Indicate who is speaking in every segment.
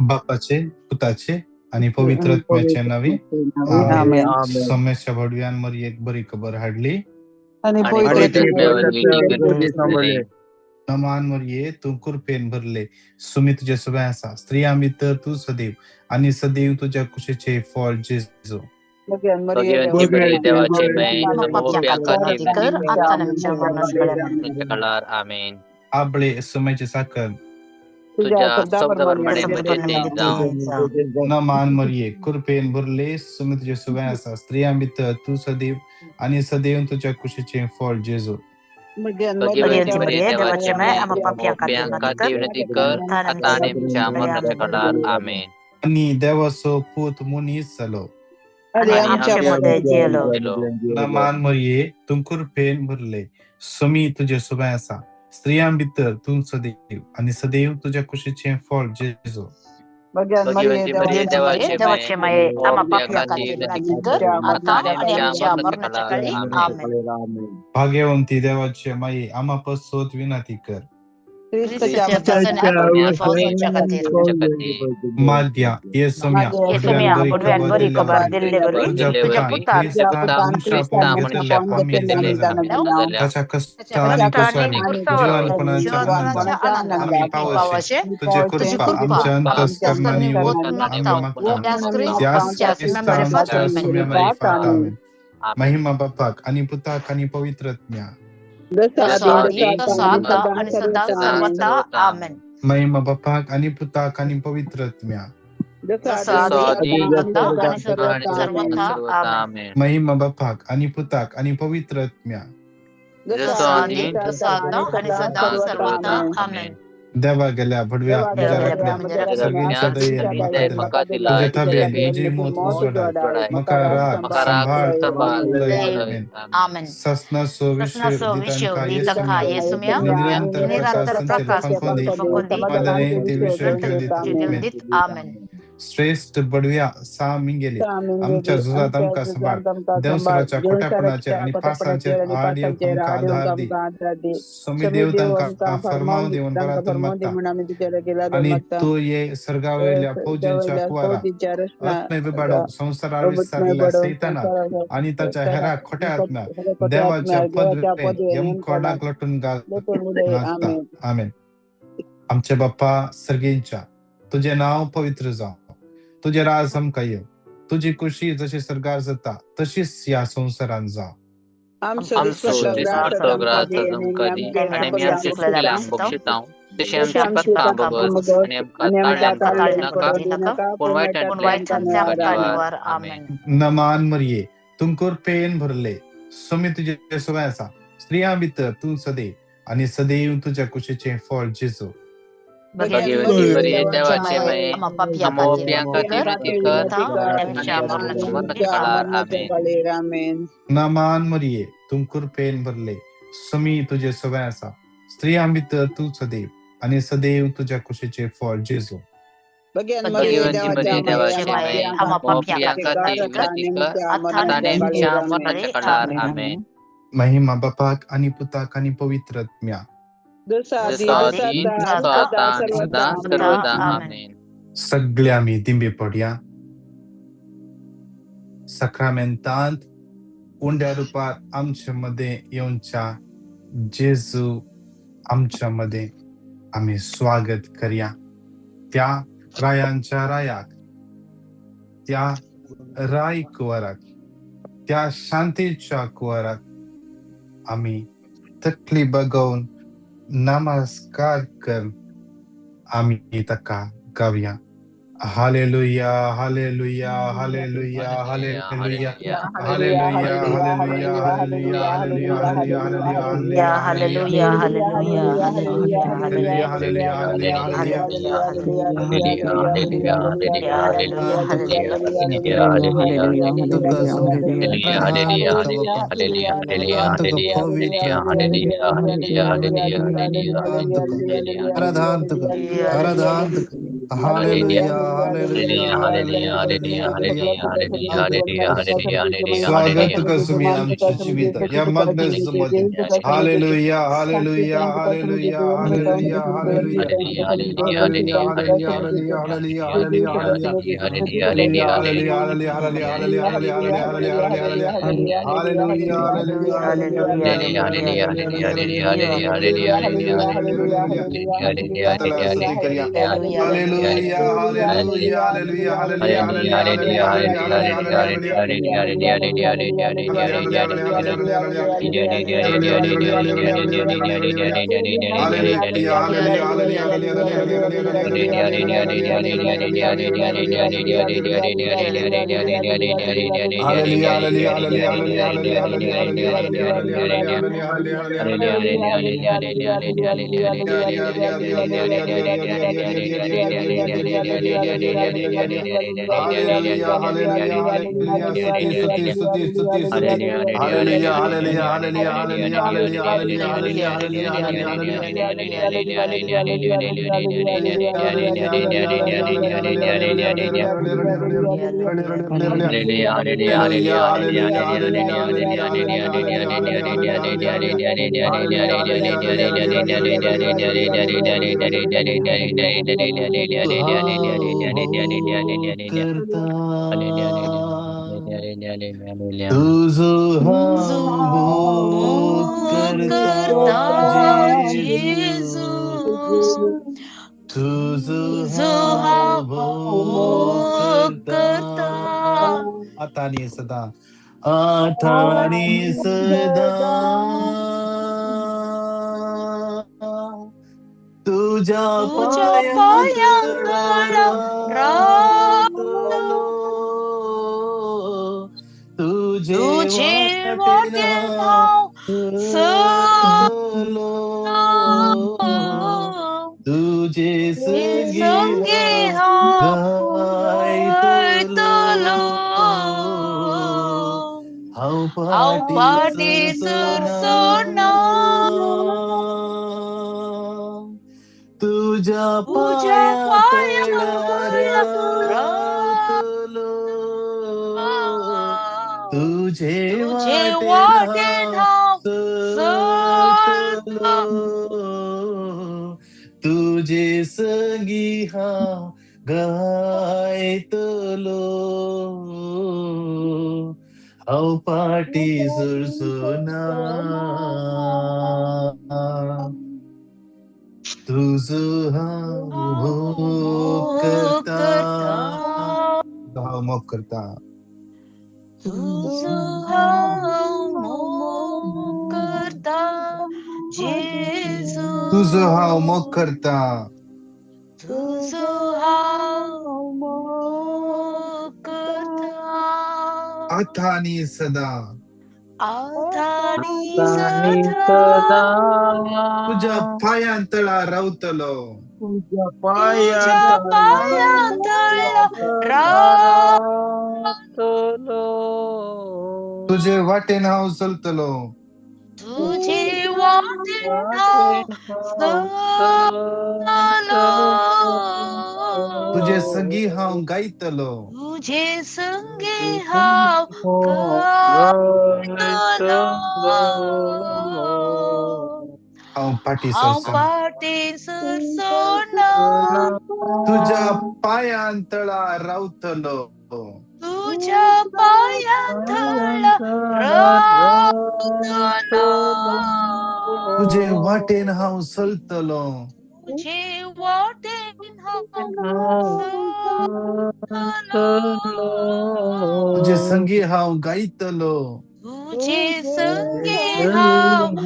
Speaker 1: बापाचे, पुताचे आणि पवित्र आत्म्याचे नावे आमेन. सोम्याच्या भडव्यांवर एक बरी खबर हाडली
Speaker 2: आणि
Speaker 1: नमांवर ये तू कृपेन भरले सुमी तुझ्या सगळ्या असा स्त्रिया मित्र तू सदैव आणि सदैव तुझ्या कुशीचे फळ जेजू आबळे सोम्याचे साखर नमान मरिये कृपेन भरले सुमी तुझ्या सगळ्या असा स्त्रिया मित्र तू सदैव आणि सदैव तुझ्या कुशीचे फळ जेजू आणि देवासो पूत मुनी सलो नमान मरिये तू कृपेन भरले सुमी तुझ्या सगळ्या असा स्त्रिया मित्र तू सदैव आणि सदैव तुझ्या कुशीचे फळ जेजू भाग्यवंती देवाचे माई आमापस सोत विनंती कर माद्या ये सोम्या बरी खबर तुझ्या त्याच्या कष्टाने जीवनपणाच्या आम्ही पावशे तुझे कृपा आमच्या अंतस्करणाने महिमा बापाक आणि पुताक आणि पवित्रत्म्या महिमा बापाक आणि पुताक आणि पवित्रत्म्या महिमा बापाक आणि पुताक आणि पवित्रत्म्या देवा गेल्या भडव्या सगळ्यांच्या तुझ्या थाब्यान विजय मोत उजवडाय मका राग संभाळ ससना सो विश्व दितंका येसुम्या निरंतर प्रकाश फंफोंदी मदने ते विश्व दित आमेन श्रेष्ठ बडव्या सा मिंगेले आमच्या जुजात आमका सभाळ देवसराच्या खोट्यापणाचे आणि पासांचे आडी आमका आधार दे सोमी देव तांका फरमाव देऊन बरातून मागता आणि तो ये सर्गावलेल्या फौजींच्या कुवारा आत्मे विबाडो संसारावर विस्तारलेल्या सैताना आणि त्याच्या हेरा खोट्या आत्म्या देवाच्या पदवे यमकोडाक लटून घालता आमेन. आमचे बाप्पा सर्गींच्या तुझे नाव पवित्र जाव तुझे राज हमका येव तुझी खुशी जशी सरगार जाता तशीच या संसारात जाव नमान मरिये तुमकोर पेन भरले सुमी तुझे सगळ्याचा स्त्रिया मित्र तू सदैव आणि सदैव तुझ्या कुशीचे फळ जेजू नमान मरिये तुम कृपेन भरले सुमी तुझे सगळ्याचा स्त्रिया मित्र तू सदैव आणि सदैव तुझ्या कुशीचे फळ जेजू महिमा बापाक आणि पुताक आणि पवित्रत्म्या सगळे आम्ही दिंबे पडया सक्रामेंतांत उंड्या रूपात आमच्या मध्ये येऊनच्या जेजू आमच्या मध्ये आम्ही स्वागत करूया त्या रायांच्या रायाक त्या राय कुवाराक त्या शांतीच्या कुवाराक आम्ही तकली बघून नमस्कार कर आम्ही तका गावया Hallelujah, hallelujah, hallelujah, hallelujah, hallelujah, hallelujah, hallelujah, hallelujah, hallelujah, hallelujah, hallelujah,
Speaker 2: Hallelujah, hallelujah, hallelujah,
Speaker 1: hallelujah,
Speaker 2: hallelujah.
Speaker 1: hallelujah, hallelujah, hallelujah.
Speaker 2: Hallelujah, hallelujah,
Speaker 3: Hallelujah,
Speaker 2: hallelujah, hallelujah.
Speaker 3: hallelujah, hallelujah,
Speaker 1: तुका
Speaker 3: hallelujah,
Speaker 1: सुमित
Speaker 3: hallelujah.
Speaker 1: प्रधान तुका प्रधान तुका पवित्र प्रधान तुका प्रधान तुका प्रधान तुका hallelujah hallelujah hallelujah hallelujah hallelujah स्वागत तुका सुमी आमच्या जीवितात या मग्नसमध्ये hallelujah hallelujah hallelujah hallelujah hallelujah hallelujah hallelujah hallelujah hallelujah hallelujah hallelujah Hallelujah, hallelujah, hallelujah, hallelujah, hallelujah, hallelujah, hallelujah, hallelujah, hallelujah, hallelujah, hallelujah,
Speaker 2: Hallelujah,
Speaker 1: hallelujah, hallelujah,
Speaker 2: hallelujah,
Speaker 1: hallelujah, hallelujah,
Speaker 2: hallelujah,
Speaker 1: hallelujah,
Speaker 2: hallelujah,
Speaker 1: hallelujah,
Speaker 2: hallelujah.
Speaker 1: hallelujah, hallelujah. कतला स्तुति करिया.
Speaker 2: Hallelujah, hallelujah.
Speaker 1: Hallelujah, hallelujah, hallelujah, hallelujah, hallelujah, hallelujah, hallelujah, hallelujah, hallelujah, hallelujah. Hallelujah, hallelujah, hallelujah, hallelujah, hallelujah, hallelujah, hallelujah, hallelujah, hallelujah, hallelujah, hallelujah, hallelujah, hallelujah. Hallelujah, hallelujah, hallelujah, Suti, Suti, Suti, Suti, Suti. Hallelujah, hallelujah, hallelujah, hallelujah, hallelujah, hallelujah, hallelujah, hallelujah, hallelujah, hallelujah. Hallelujah, hallelujah, hallelujah, hallelujah, hallelujah, hallelujah, hallelujah, hallelujah, hallelujah. Hallelujah, hallelujah, hallelujah, hallelujah, hallelujah, hallelujah, hallelujah, hallelujah, hallelujah, hallelujah. हो करता तुझो हाँ वो करता जेजू तुझो हाँ वो करता आता नहीं सदा आता नहीं सदा तुझ्या पायांतळा रातलो तुझे वाटेना सतलो तुझे संगी गायतलो हाव पाटी सरसोना तुझ्या पाया तळा रावतलो तुझे वाटेना सतलो तुझे संगी हाव गायतलो हाव पाटी सरसोना तुझो हाव करता हाव माफ करता
Speaker 2: तुझो हाव करता जेजू
Speaker 1: तुझो हाव मोग करता
Speaker 2: तुझो हाव करता
Speaker 1: आथानी सदा
Speaker 2: आतानी
Speaker 3: सदा
Speaker 1: तुझ्या पायांतळा रावतलो
Speaker 3: तुझ्या
Speaker 2: तुझ्या पायांतळा
Speaker 3: रातलो
Speaker 1: तुझे वाटेन हाव चलतलो
Speaker 2: तुझे वाटेन चलो
Speaker 1: तुझे संगी हाव गायतलो
Speaker 2: तुझे संगे हाव गायतलो
Speaker 1: हाव पाटी
Speaker 2: हाव
Speaker 1: सरसोना
Speaker 2: पाटी सरसोना
Speaker 1: तुझ्या पायांतळा रावतलो
Speaker 2: तुझ्या पायांतळा रावतलो
Speaker 1: तुझे वाटेन हाव चलतलो
Speaker 2: तुझे वाटेन हाव चललो
Speaker 1: तुझे संगी हाव गायतलो
Speaker 2: तुझे संगे हाव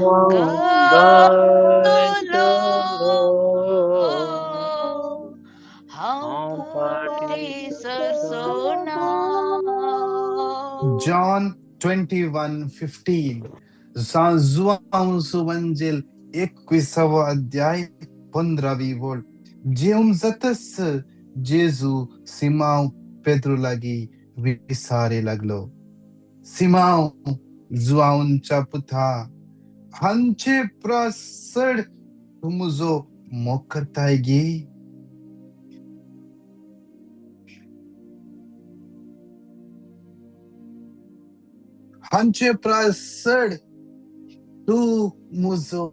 Speaker 2: गायतलो हाव पाटी
Speaker 1: 21:15. João Suvanjel 21 अध्याय 15वी ओळ. जेवून जातच जेजू सिमाव पेद्रू लागी विसारे लागलो. सिमाव जुआऊंच्या पुथा हांचे प्रासड तुमजो मोग करताय गे. हांचे प्रासड तू मुजो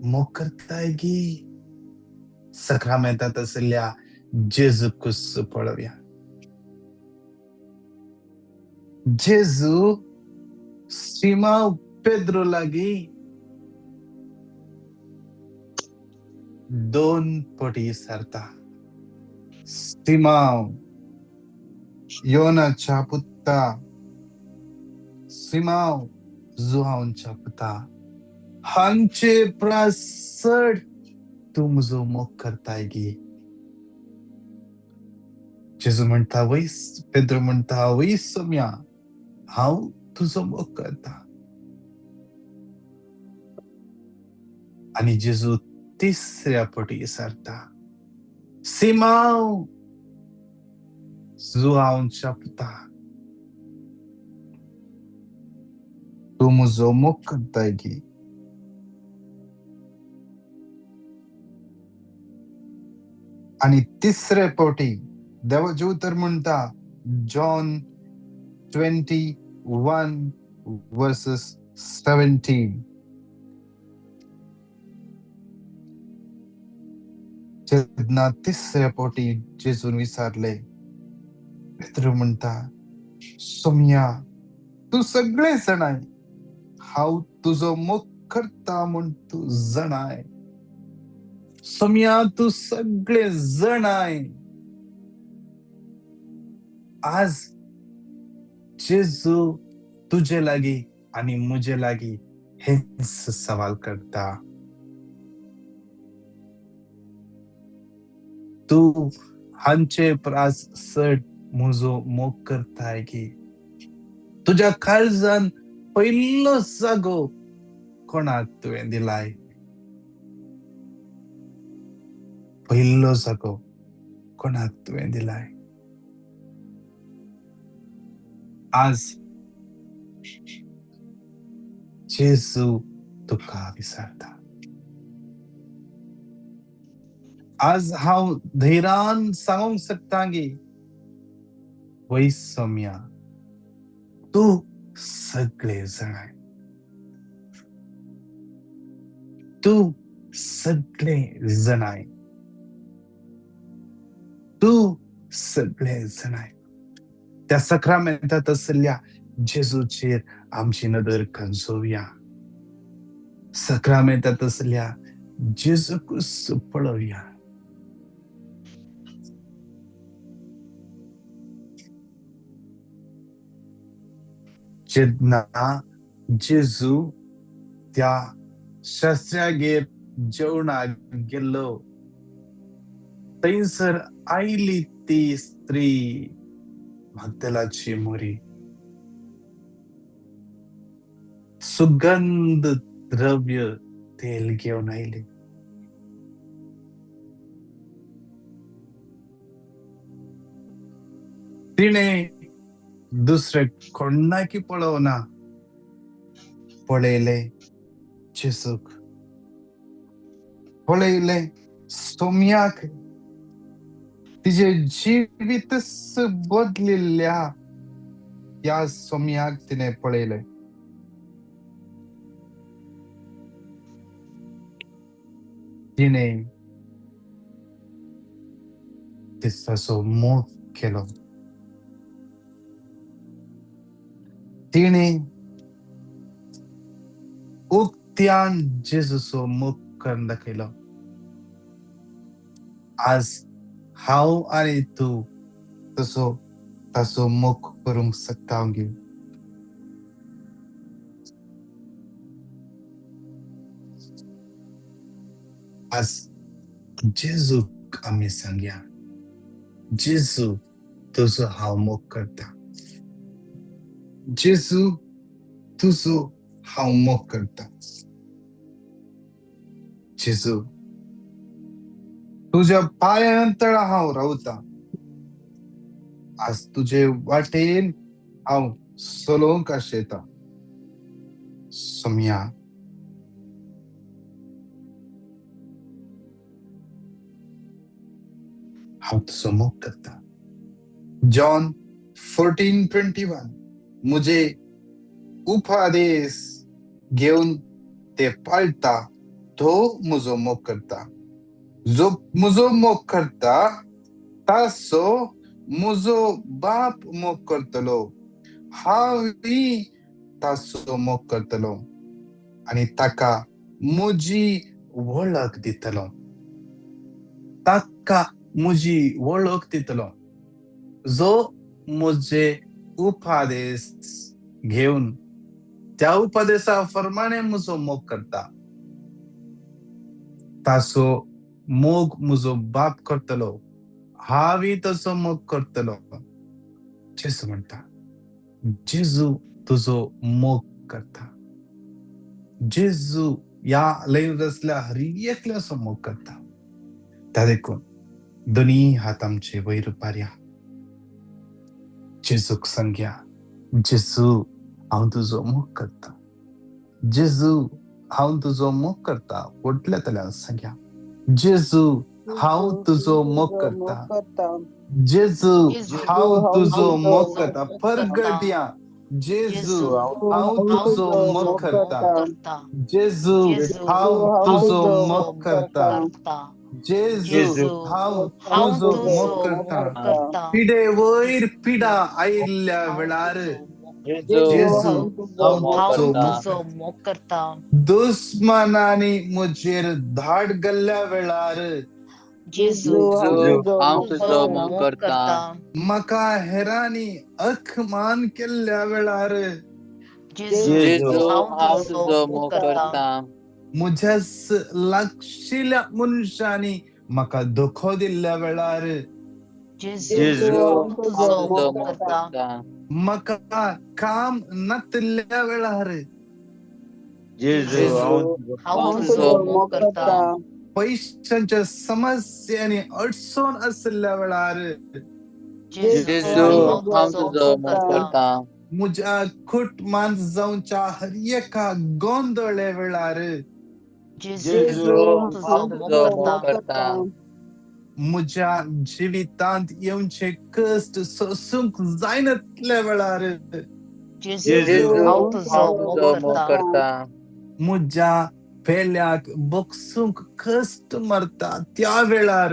Speaker 1: मोग करताय गे. सक्रमेंटात असलेल्या जेजूकुस पळवया. जेजू सिमाव पेद्रो लागी 2 पटी सरता. सिमाव योनाच्या पुत्ता, सिमाव जुआऊंच्या पुता हांचे प्रासड तुमजो मोग करताय गे. जेजू म्हणता वैस पेद्रो म्हणता वैस सोम्या हांव तुजो मोग करता. आणि जेजू 3ऱ्या पटी सरता. सिमाव जुआऊंच्या पुता तू मुजो मोग करताय गे. आणि 3रे पटी देवाचे उतर म्हणता जॉन 21:17. जेन्ना 3ऱ्या पटी जेजून विचारले पेद्रो म्हणता सोम्या तू सगळे जाणाय हांव तुजो मोग करता म्हूण तू जाणाय. सोम्या तू सगळे जाणाय. आज जेजू तुझे लागी आणि मुझे लागी हेच सवाल करता. तू हांचे प्रासड मुजो मोग करताय गे. तुझ्या काळजान पयलो जागो कोणाक तुवें दिलाय. पयलो जागो कोणाक तुवें दिलाय. आज जेजू तुका विचारता. आज हांव धैर्यान सांगूंक शकता गे वैस सोम्या तू सगळे जाणाय. तू सगळे जाणाय. तू सगळे जाणाय. त्या सक्रमेंटात असलेल्या जेजूचेर आमची नदर खंचोवया. सक्रमेंटात असलेल्या जेजूकुस पळोवया. जेन्ना जेजू त्या शास्त्रागेर जेवणाक गेल्लो थंयसर आयली ती स्त्री मग्दलाची मोरी सुगंध द्रव्य तेल घेऊन आयली. तिने दुसरे कोणाकी पळोवना पळयले जेजूक. पळयले सोम्याक. तिचे जिवीतच बदलिल्ल्या या सोम्याक तिने पळयले. तिने तिचो मोग केलो. तिने उक्त्यान जेजूचो मोग करून दाखयलो. आज हांव आनी तू ताचो मोग करूंक शकता गे. आज जेजूक आमी सांगया जेजू तुजो हांव मोग करता. जेजू तुझो हांव मोग करता. जेजू, तुझ्या पांयांतळ हांव रावता. आज तुजे वाटेन हांव चलोवंक आशेता. सोम्या, हांव तुजो मोग करता. जॉन 14:21 मुझे उपदेश घेवन ते पाळटा तो म्हजो मोग करता. जो म्हजो मोग करता ताचो म्हजो बाप मोग करतलो. हांवूय ताचो मोग करतलो आनी ताका म्हजी वळख दितलो. ताका म्हजी वळख दितलो. जो म्हजे उपदेश घेवन त्या उपदेशा प्रमाणे म्हजो मोग करता ताचो मोग म्हजो बाप करतलो. हांवूय तसो मोग करतलो. जेजू म्हणटा, जेजू तुजो मोग करता. जेजू ह्या लायव्ह असल्या हर एकल्याचो मोग करता. त्या देखून दोनी हात आमचे वयर पारया. जेजूक सांगया, जेजू हांव तुजो मोग करता. जेजू हांव तुजो मोग करता. व्हडल्यातल्यान सांगया, जेजू हांव तुजो मोग करता. जेजू हांव तुजो मोग करता. परगटया, जेजू हांव तुजो मोग करता. जेजू हांव तुजो मोग करता. जेजू हांव तुजो मोग करता. पिडे वयर पिडा आयिल्ल्या वेळार जेजू हांव तुजो
Speaker 2: मोग करता.
Speaker 1: दुस्मनांनी म्हजेर धाड घाल्ल्या वेळार
Speaker 2: जेजू हांव तुजो मोग करता.
Speaker 1: म्हाका हेरांनी अपमान केल्ल्या वेळार
Speaker 2: जेजू हांव तुजो मोग करता.
Speaker 1: म्हज्याच लागशिल्ल्या मनशांनी म्हाका दुखो दिल्ल्या वेळार
Speaker 2: जेजू हांव तुजो मोग करता.
Speaker 1: म्हाका काम नातल्या वेळार
Speaker 2: जेजू हांव तुजो मोग करता.
Speaker 1: पैशांच्या समस्यांनी अडचण असल्या वेळार
Speaker 2: जेजू हांव तुजो मोग करता.
Speaker 1: म्हज्या कुटुंबांत जावच्या हर एका गोंधळे वेळार
Speaker 2: जेजू हांव तुजो मोग करता.
Speaker 1: म्हज्या जिवितांत येवचे कश्ट सोसूंक जायनातल्या वेळार
Speaker 2: जेजू हांव तुजो मोग करता.
Speaker 1: म्हज्या पेल्याक बोगसूंक कश्ट मरता त्या वेळार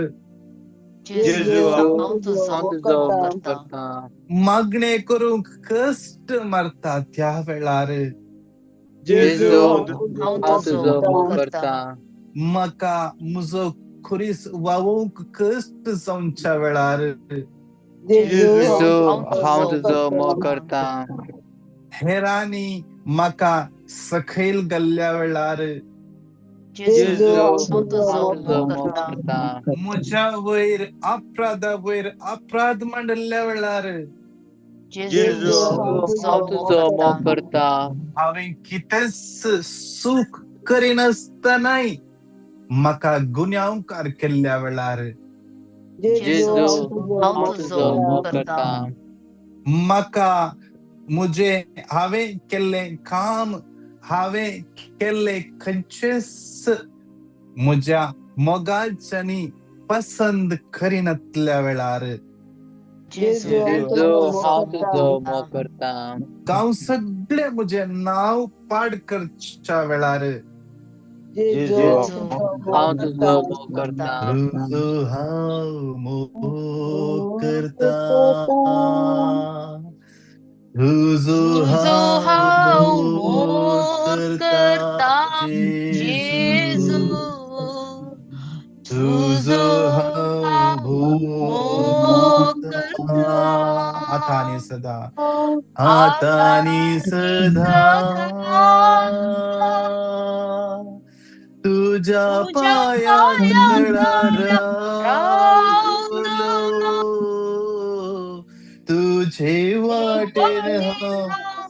Speaker 2: जेजू हांव तुजो मोग करता.
Speaker 1: मागणे करूंक कश्ट मरता त्या वेळार
Speaker 2: जेजू हांव तुजो मोग करता.
Speaker 1: म्हाका म्हजो खुरीस वावूंक कश्ट जावच्या वेळार
Speaker 2: जेजू हांव तुजो मोग करता.
Speaker 1: हेरांनी म्हाका सकयल घाल्ल्या वेळार
Speaker 2: जेजू हांव तुजो मोग करता.
Speaker 1: म्हज्या वयर अपराधा वयर अपराध मांडल्या वेळार
Speaker 2: जेजू हांव तुजो मोग करता.
Speaker 1: हांवें कितेंच सूख करिनासतनाय म्हाका गुन्यांवकार केल्ल्या वेळार
Speaker 2: जेजू हांव तुजो मोग करता.
Speaker 1: म्हाका हांवें केल्लें काम हांवें केल्लें खंयचेच म्हज्या मोगाच्यांनी पसंद करिनातल्या वेळार
Speaker 2: जेजू हांव तुजो मोग करता.
Speaker 1: हांव सगळे म्हजे नांव पाड करच्या वेळार
Speaker 2: जेजू हांव तुजो मोग करता.
Speaker 1: तुजो हांव मोग करता. तुजो हांव मोग करता. जेजू तुजो हांव मोग करता. आतांनी सदा आतांनी सदा तुझ्या पायांत रावलो. तुझे वाटेन हांव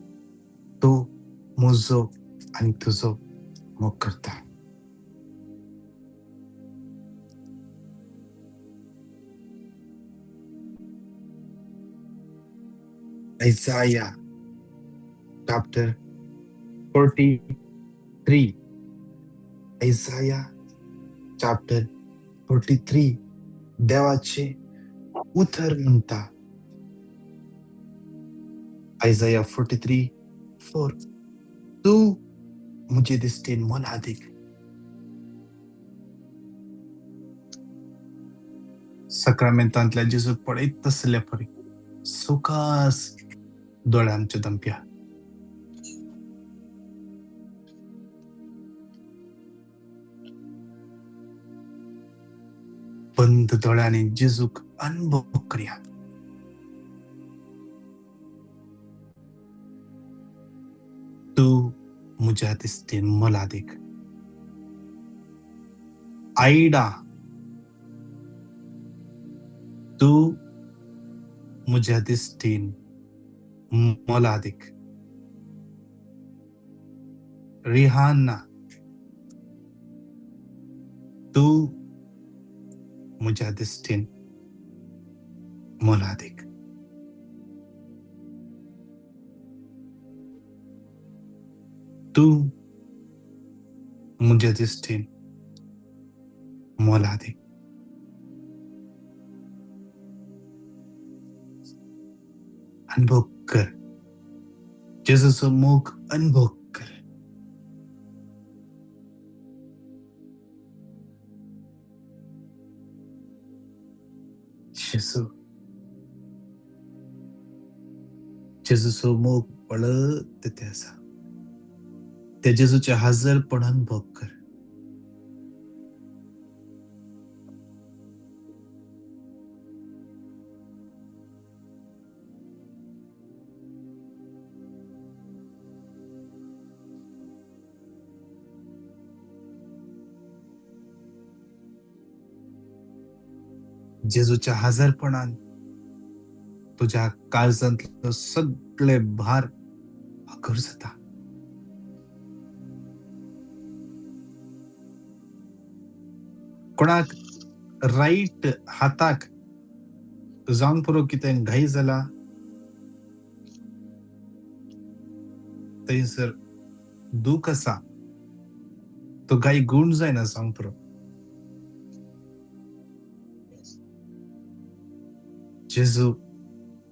Speaker 1: तो म्हजो आनी तुजो मोग करता. Isaiah chapter 43. Isaiah chapter 43 देवाचे उतर म्हणता. Isaiah 43:4 तू मुझे दिसतेन मोलादीक. सक्रमेंतांतल्या जेजू पळयत तसल्या परी सुखास दोळे आमचे दंप्या. बंद दोळ्यांनी जेजूक अनुभव करया. तू मुझ्या दिसतेन मोलादीक. आईडा तू मुझ्या दिसतेन मोलादीक. रिहाना तू मुझ्या दिसतेन मोलादीक. तू मुझ्या दिसतेन मोलादीक. अनुभव कर. जेजूचो मोग अनुभव कर. जेजूचो मोग पळत ते आसा. त्या जेजूचे हजरपण अनुभव कर. जेजूच्या हजरपणान तुझ्या काळजांतलो सगळे भार हकर जाता. कोणाक राईट हाताक जावन पुरो कितें घाई जाला थंयसर दूख आसा तो घाई गूण जायना जावन पुरो. जेजू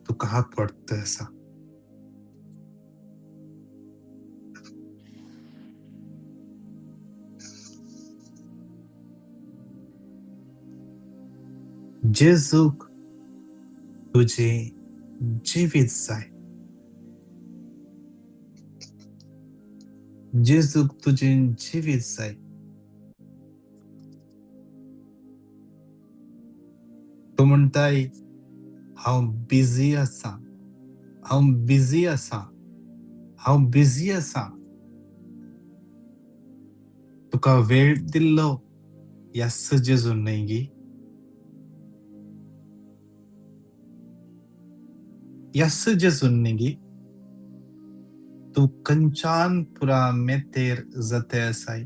Speaker 1: तुका हात पडत आसा. जेजूक तुझे जिवीत जाय. जेजूक तुझे जिवीत जाय. तो म्हणटाय हांव बिजी आसा. हांव बिजी आसा. हांव बिजी आसा. तुका वेळ दिल्लो यास जेजून न्हय गी. यास जेजून न्हय गी. तू खंयच्यान पुरा मेतेर जाते आसाय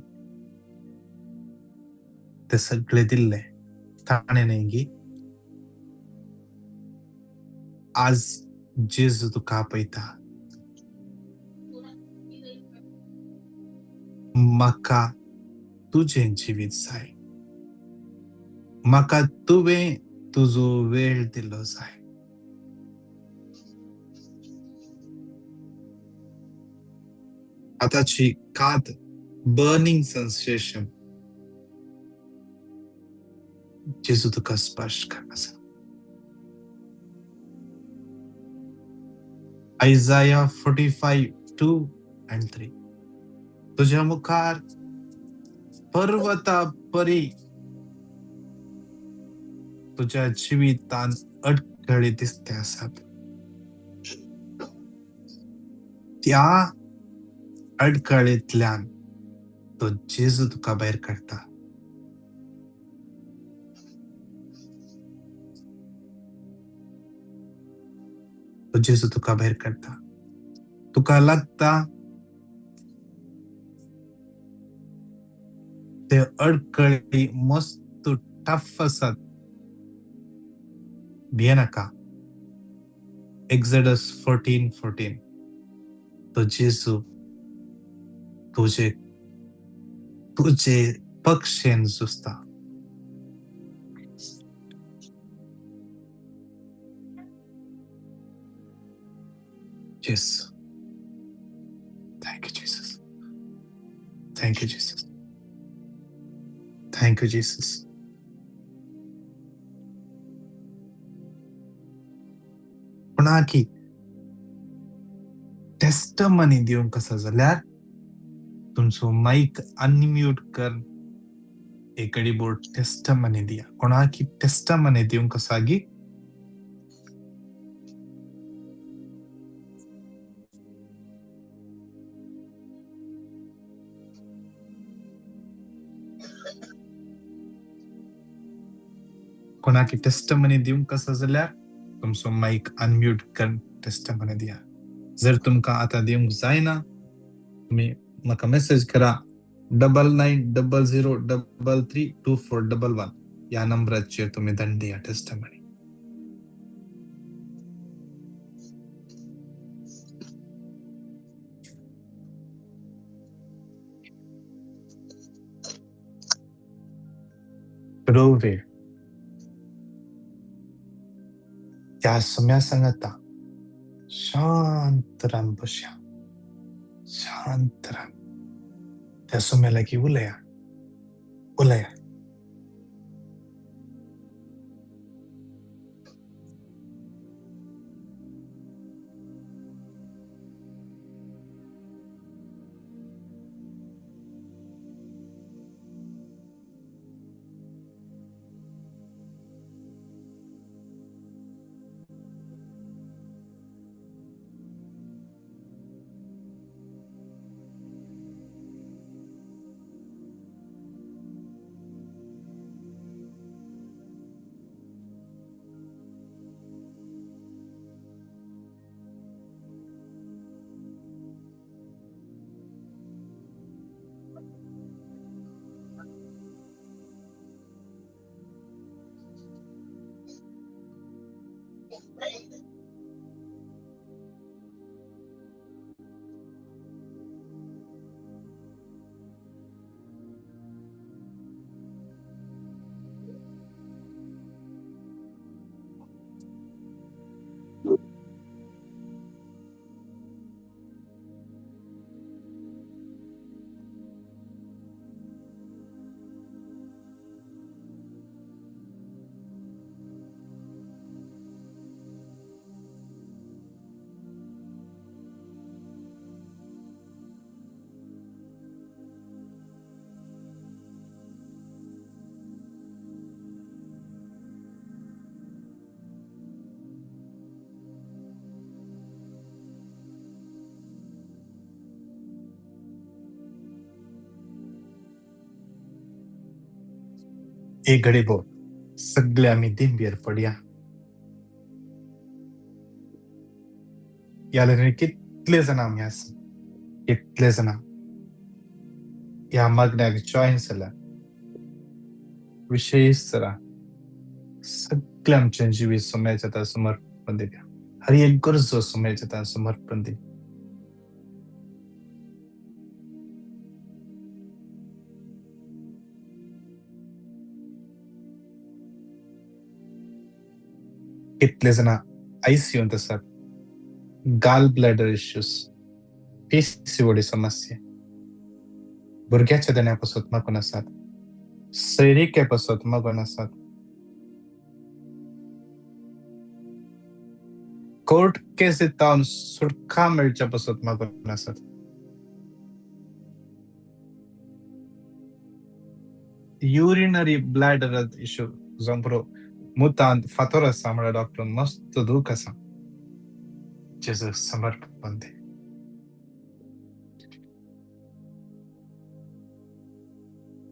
Speaker 1: ते सगळे दिल्ले ताणें न्हय गी. आज जेजू तुका आपयता. म्हाका तुझें जिवीत जाय. म्हाका तुवें तुजो वेळ दिल्लो जाय. आताची कात बर्निंग सेन्सेशन जेजू तुका स्पर्श करता. Isaiah 45:2-3 तुझ्या मुखार पर्वता परी तुझ्या जिवितान अडखळे दिसते आसात. त्या अडखळेंतल्यान तो जेजू तुका भायर काडटा. तो जेजू तुका भायर काडटा. तुका लागता अडकळी मस्त टफ असतात भियेनाका. Exodus 14:14. तो जेजू तुझे तुझे पक्षेन सुस्ता. Yes. Thank you, Jesus. Thank you, Jesus. Thank you, Jesus. कोणाकी टेस्टमनी दिवन कसा जाल्यार तुमचो माईक अनम्यूट कर एकडी बोर्ड टेस्टमनी दिया. कोणाकी टेस्टमनी दिवन कसागी कोणाकी टेस्टमनी दिवन कसा जाल्यार तुमचो माईक अनम्यूट कर टेस्टमनी दिया. जर तुमकां आता दिवंक जायना तुम्ही म्हाका मेसेज करा 9900332411 या नंबराचेर तुम्ही धाडून दिया टेस्टमनी. रोवे त्या सम्या सांगता शांत राम बशा. शांत राम. त्या सम्याला की उलया उलया. एक घडी भो सगळे आम्ही दिंबेर पडया. याला कितले जाण आमी आसा कितले जाण ह्या मागण्याक जॉइन जाला. विशेष जरा सगळे आमचे जिवी सोम्याच्या हातार समर्पण दिवया. हर एक गरजो सोम्याच्या हातार समर्पण दिवया. कितले जाण आयसीयूंत आसात. गाल ब्लॅडर इश्यूज, पीसीओडी समस्या, भुरग्याच्या देण्यापासून मागून आसात. सैरिकेपासून मागून आसात. कोर्ट केसींतावन सुटका मेळच्या पासून मागून आसात. युरिनरी ब्लॅडर इश्यू जावं बरो मुतांत फातर आसा म्हळ्यार डॉक्टर मस्त दूख आसा. जेजू समर्पण दे.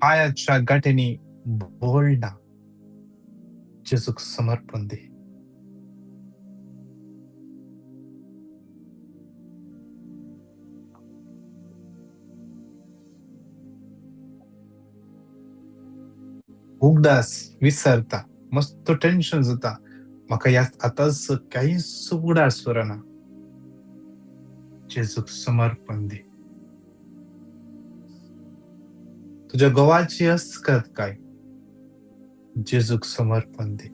Speaker 1: पायाच्या गाठींनी बोलना. जेजूक समर्पण दे. उगदास विसरता मस्त टेन्शन जाता म्हाका आतांच कांयच उगडार सुरना जेजूक समर्पण दी तुझ्या गोवाची अस्कत काय जेजूक समर्पण दी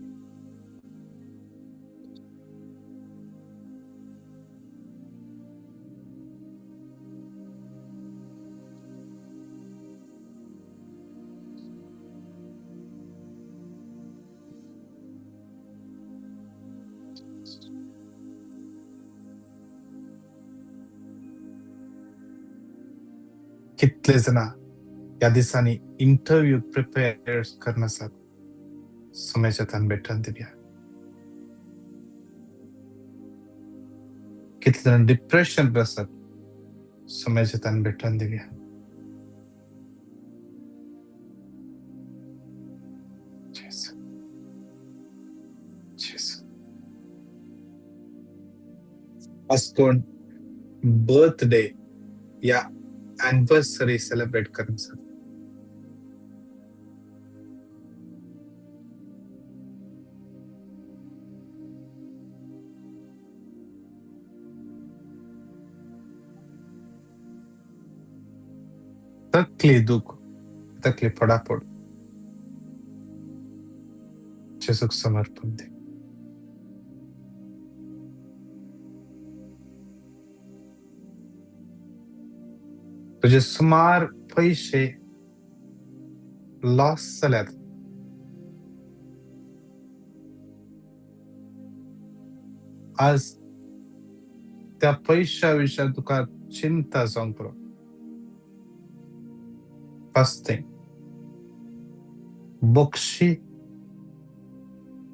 Speaker 1: कितले जाणा ह्या दिसांनी इंटरव्यू प्रिपेअर करनासात सुमेच्या तान भेटन दिव्या कितले जाण डिप्रेशन आसात सुमेच्या तान भेटन दिव्या आज कोण बर्थडे या एनिवर्सरी सेलिब्रेट करनासात तकली दुख तकली पडापड जेजूक समर्पण दे तुझे सुमार पैसे लॉस जाल्यात आज त्या पैशा विशयी तुका चिंता जावंक पुरो फर्स्ट थिंग बक्षी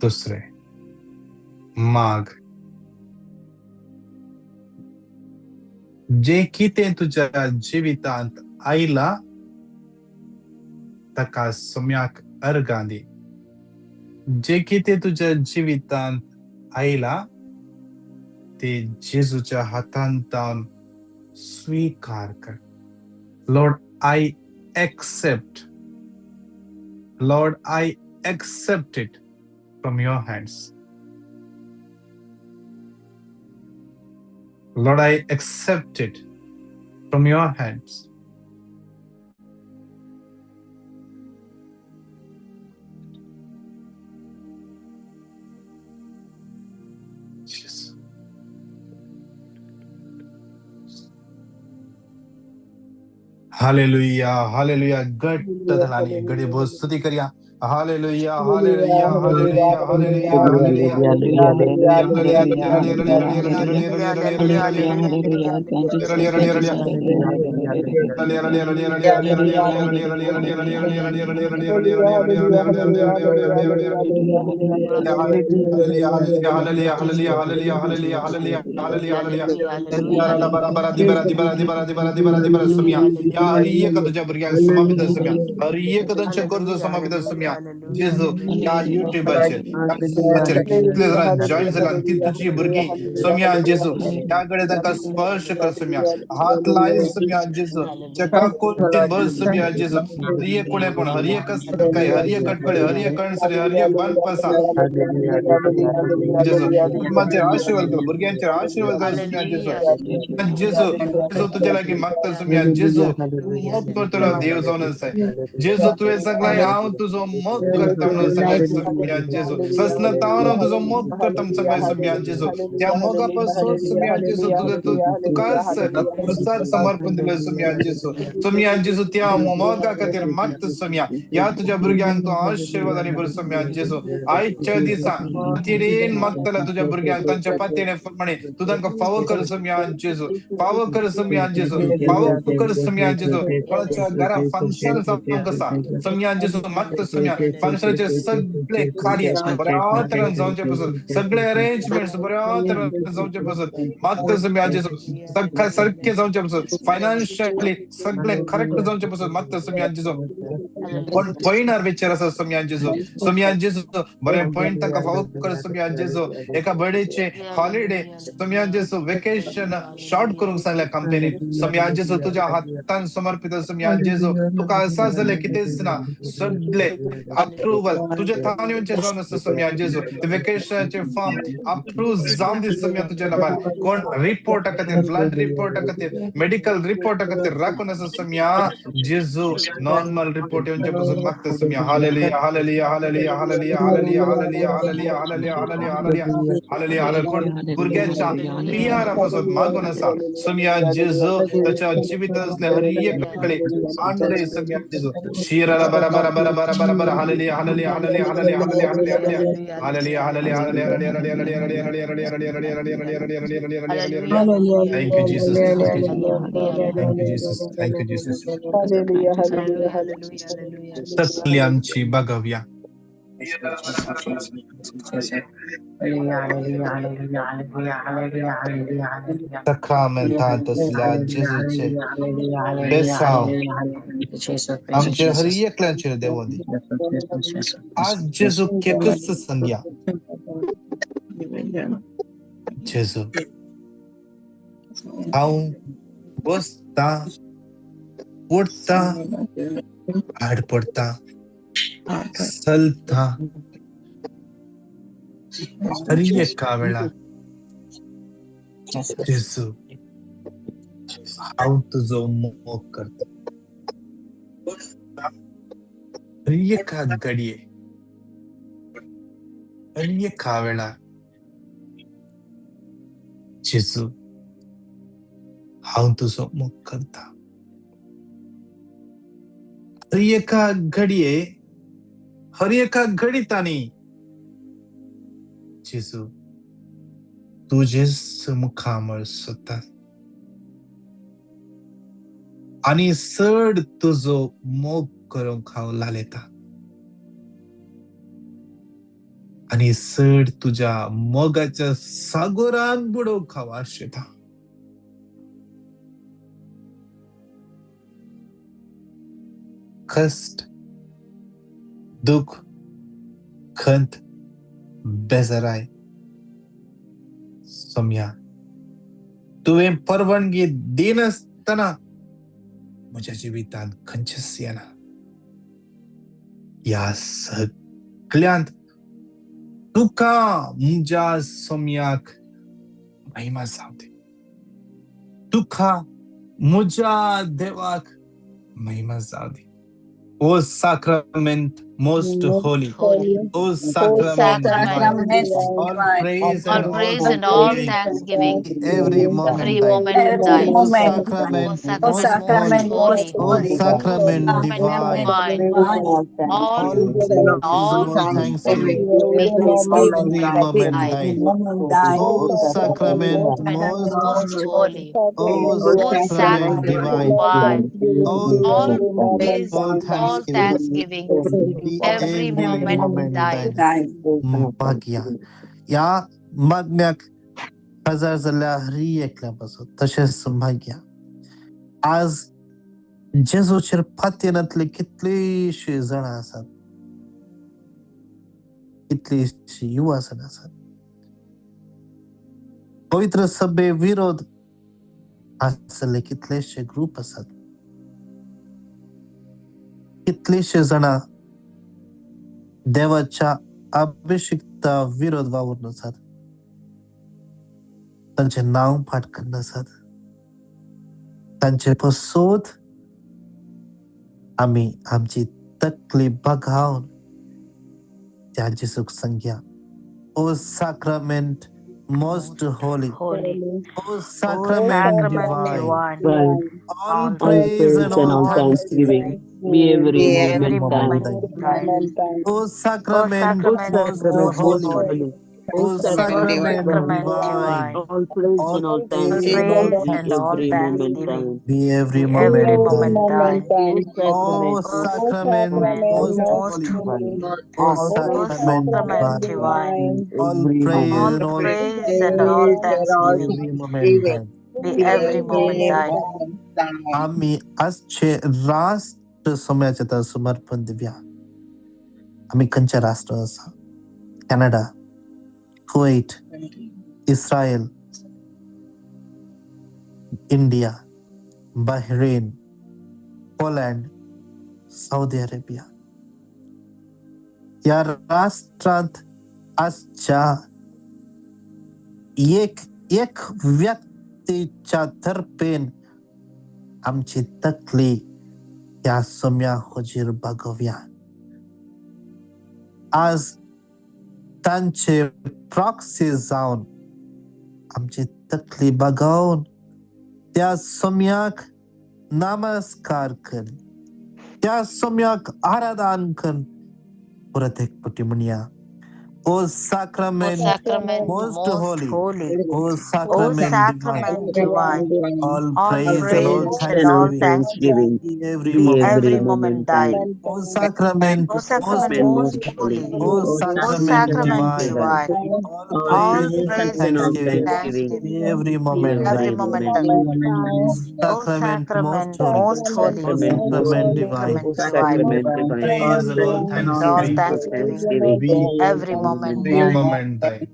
Speaker 1: दुसरे माग जे कितें तुझ्या जिवितांत आयला ताका सुम्याक अर्गां दी जे कितें तुझ्या जिवितांत आयला ते जेजूच्या हातांत दावन स्वीकार कर Lord I accept Lord I accept it from your hands Lord I accept it from your hands Jesus. Hallelujah hallelujah घट्ट धडानी घडी बहुत स्तुती करूया हालेलुया हालेलुया हालेलुया हालेलुया या हर एक तुझ्या भुरग्यांक समावित आसूया हर एक तांच्या गरजो समावित आसूया जेजू या युट्यूबाचेर कितले जाण जॉइन जाला ती तुझी भुरगीं सोम्या जेजू त्याकडे तांकां स्पर्श कर सोम्या हात लाय सोम्या जेजू चका कोटीन भर सोम्या जेजू हर एक कोणेपण हर एक काय हर एक कटकळे हर एक कणसरे हर एक बांधपासा जेजू कुटुंबाचेर आशीर्वाद कर भुरग्यांचेर आशीर्वाद कर सोम्या जेजू जेजू जेजू तुझ्या लागीं मागता सोम्या जेजू मोग करतलो देव जावन आसा जेजू तुवें सांगलां हांव तुजो मोग करता म्हणून सांगलां सोम्या जेजू सस्नतावन हांव तुजो मोग करता म्हणून सांगलां सोम्या जेजू त्या मोगा पासून सोम्या जेजू तुकाच तुसाच समर्पण दिलें सोम्या जेजू त्या मोगा खातीर मागता सोम्या या तुझ्या भुरग्यांक तूं आशीर्वादांनी भर सोम्या जेजू आयच्या दिसा पातयेन मागतला तुझ्या भुरग्यांक तांच्या पातयेने प्रमाणे तूं तांकां फावो कर सोम्या जेजू फावो कर सोम्या जेजू फावो कर सोम्या जेजू कोणाच्या घरा फंक्शन जावंक आसा सोम्या जेजू मागता सोम्या फंक्शनाचे सगळे कार्य बऱ्या तरेन जावचे पासून सगळे अरेंजमेंट्स बऱ्या तरेन जावचे पासून मागता सोम्या जेजू सारखे जावचे पासून फायनान्शियली सगळे करेक्ट जावचे पासून मागता सोम्या जेजू पण पॉइंटार विचार आसा सोम्या जेजू बरे पॉइंट तांकां फावो कर सोम्या जेजू एका बर्थडेचे हॉलिडे सोम्या जेजू वेकेशन शॉर्ट करूंक सांगल्या कंपनीन सोम्या जेजू तुझ्या हातान समर्पित सोम्या जेजू तुका आसा जाल्यार कितेंच ना सगळे अप्रूव्हल तुझ्या थावणीचे जाऊन असं सम्या जेजू ते वेकेशनचे फॉर्म अप्रूव्ह जाऊन दे सम्या तुझ्या नावान कोण रिपोर्ट खातीर ब्लड रिपोर्ट खातीर मेडिकल रिपोर्ट खातीर राखून असं सम्या जेजू नॉर्मल रिपोर्ट येऊनचे पासून मागता सम्या hallelujah hallelujah hallelujah hallelujah hallelujah hallelujah hallelujah hallelujah hallelujah hallelujah hallelujah hallelujah कोण भुरग्याच्या पियारापासून मागून असा सम्या जेजू त्याच्या जीवित असल्या हर एककडे आणले सम्या जेजू शिराला बरा बरा बरा बरा बरा बरा hallelujah hallelujah hallelujah hallelujah hallelujah hallelujah hallelujah hallelujah hallelujah. Thank you, Jesus. Thank you, Jesus. Thank you, Jesus. Thank you, Jesus. सगळी आमची बघाव्या सख्रामेंतात असल्या जेजूचे बेसाव आमचे हर एकल्याचे देवो दी आज जेजू केकच संग्या जेजू हांव बसता उठता आड पडता चलता हर एका वेळा जेजू हांव तुजो मोग करता हर एका घडये हर एका वेळा जेजू हांव तुजो मोग करता हर एका घडये हर एका घडीतानी जेजू तुझेच मुखामळ सोदता आणि चड तुजो मोग करूंक हांव लालयता आणि चड तुझ्या मोगाच्या सागोरान बुडोवंक हांव आशेता कष्ट दुख खंत बेजाराय सम्या तुवें परवानगी दिनासतना म्हज्या जिवितांत खंयचेच येना ह्या सगळ्यांत तुका म्हज्या सम्याक महिमा जावं दी तुका म्हज्या देवाक महिमा जावं दी O sacrament most holy, O sacrament divine, all praise and all thanksgiving, every moment thine. O sacrament most holy, O sacrament divine, all praise and all thanksgiving, every moment thine. O sacrament most holy, O sacrament divine, all thanksgiving, every moment thine. मागया या मागण्याक हजार जाल्यार हरी एकल्यापासून तशेंच मागया आज जेजूचेर पातयेनातले कितलीशीं जाणां आसात कितलीशीं युवा जाणां आसात पवित्र सभे विरोध आसले कितलेशे ग्रुप आसात कितलीशे जाणां देवाच्या अभिषिक्ता विरोध वावरून आसात तांचे नांव पाठ करून आसात तांचे पसोद आमी आमची तकली बगावन त्या जेजूक सांगया ओ सॅक्रमेंट most holy, O sacrament divine, all praise and all thanksgiving,
Speaker 3: be every
Speaker 1: moment thine. O sacrament most holy, O sacrament divine,
Speaker 3: all praise and all thanksgiving, be every moment thine.
Speaker 1: O sacrament most holy, O sacrament divine, all praise and all thanksgiving, every moment thine. आम्ही आजचे राष्ट्र समाजात समर्पण दिव्या आम्ही खंयच्या राष्ट्र आसा Canada Kuwait Israel India Bahrain Poland Saudi Arabia
Speaker 3: या राष्ट्रात आजच्या एक एक व्यक्तीच्या तर्फेन आमची तकली त्या सम्या हुजीर बघूया. आज त्यांचे प्रॉक्सी जाऊन आमची तकली बघून त्या सम्याक नमस्कार कर, त्या सम्याक आराधन कर. परत एक पटी म्हणूया. O sacrament, most holy, O sacrament divine, all praise and all thanksgiving, every moment thine. O sacrament most holy, O sacrament divine, all praise and thanksgiving, every moment thine. Sacrament most holy, O sacrament divine,
Speaker 1: Praise and all thanksgiving. Be
Speaker 2: every moment
Speaker 1: every moment thine.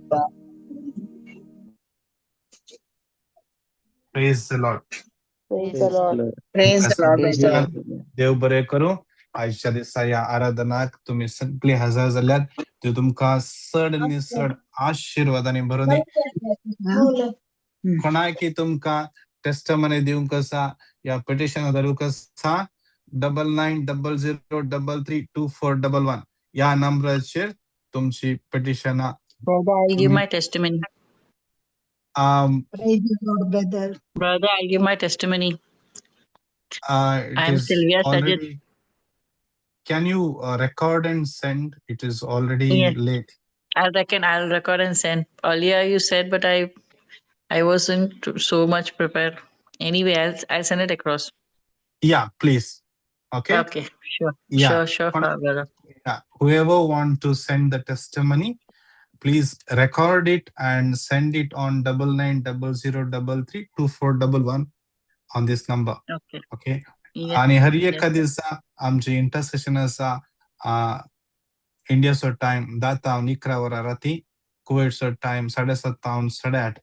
Speaker 1: Praise the Lord. देव बरे करू. आजच्या दिसा या आराधनाक तुम्ही सगळे हजर जाल्यात. ते तुमका चड निसड आशीर्वादाने भरून कोणाय की तुमका टेस्टमनी दिवंक आसा या पिटिशन धाडूंक आसा 9900332411 या नंबराचेर तुमची पिटिशनां.
Speaker 4: Brother, I'll give my testimony.
Speaker 5: Praise the Lord, brother.
Speaker 4: Brother, I'll give my testimony.
Speaker 1: It
Speaker 4: I'm
Speaker 1: is
Speaker 4: Sylvia Sajid.
Speaker 1: already. Can you record and send? It is already
Speaker 4: Yes.
Speaker 1: late.
Speaker 4: I'll record and send. Earlier you said, but I wasn't so much prepared. Anyway, I'll send it across.
Speaker 1: Yeah, please. Okay.
Speaker 4: Okay, sure.
Speaker 1: Yeah.
Speaker 4: Sure, brother.
Speaker 1: Yeah. Whoever want to send the testimony, please record it and send it on 9900332411 on this number.
Speaker 4: Okay.
Speaker 1: Okay.
Speaker 4: Yes.
Speaker 1: आणि हर एका दिवसा आमचे intercession आसा इंडियाचो time 10 11 वरां राती, कुवेटचो time 7:30 8:30.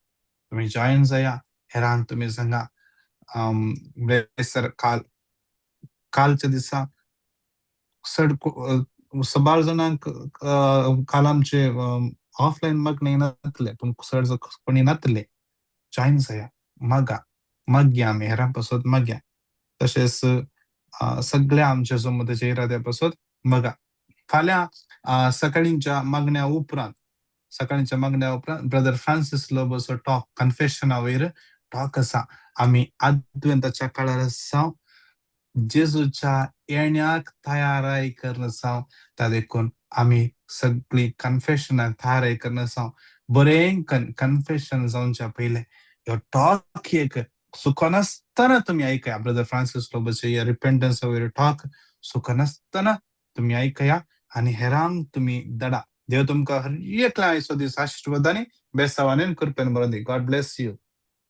Speaker 1: तुम्ही join जाया. हेरान तुम्ही सांगा सर कालच्या दिसा सबाळ जाणांक काल आमचे ऑफलाईन मग येनातले पूण चड कोणी नातले. जॉईन जाया. मग्या आमी हेरां पासत मग्या. तशेंच सगळ्या आमच्या जमतेच्या इराद्या मगा. फाल्यां सकाळींच्या मागण्या उपरांत ब्रदर फ्रान्सिस लोबोचो टॉक कन्फेशना वयर टॉक आसा. आमी आद्वेंताच्या काळार आसा. जेजूच्या येण्याक तयाराय करन आसा. त्या देखून आमी सगळी कन्फेशनाक तयाराय करन आसा. बरें कन्फेशन जावच्या पयले ह्यो टॉक एक सुखनासतना तुम्ही ऐकया. ब्रदर फ्रान्सिस लोबोचे रिपेंटन्स वयर टॉक सुखनासतना तुम्ही ऐकया आणि हेरांक तुम्ही दडा. देव तुमका हर एकल्या आयचो दीस आशीर्वादाने बेसावाने कृपेन बरों दी. God bless you.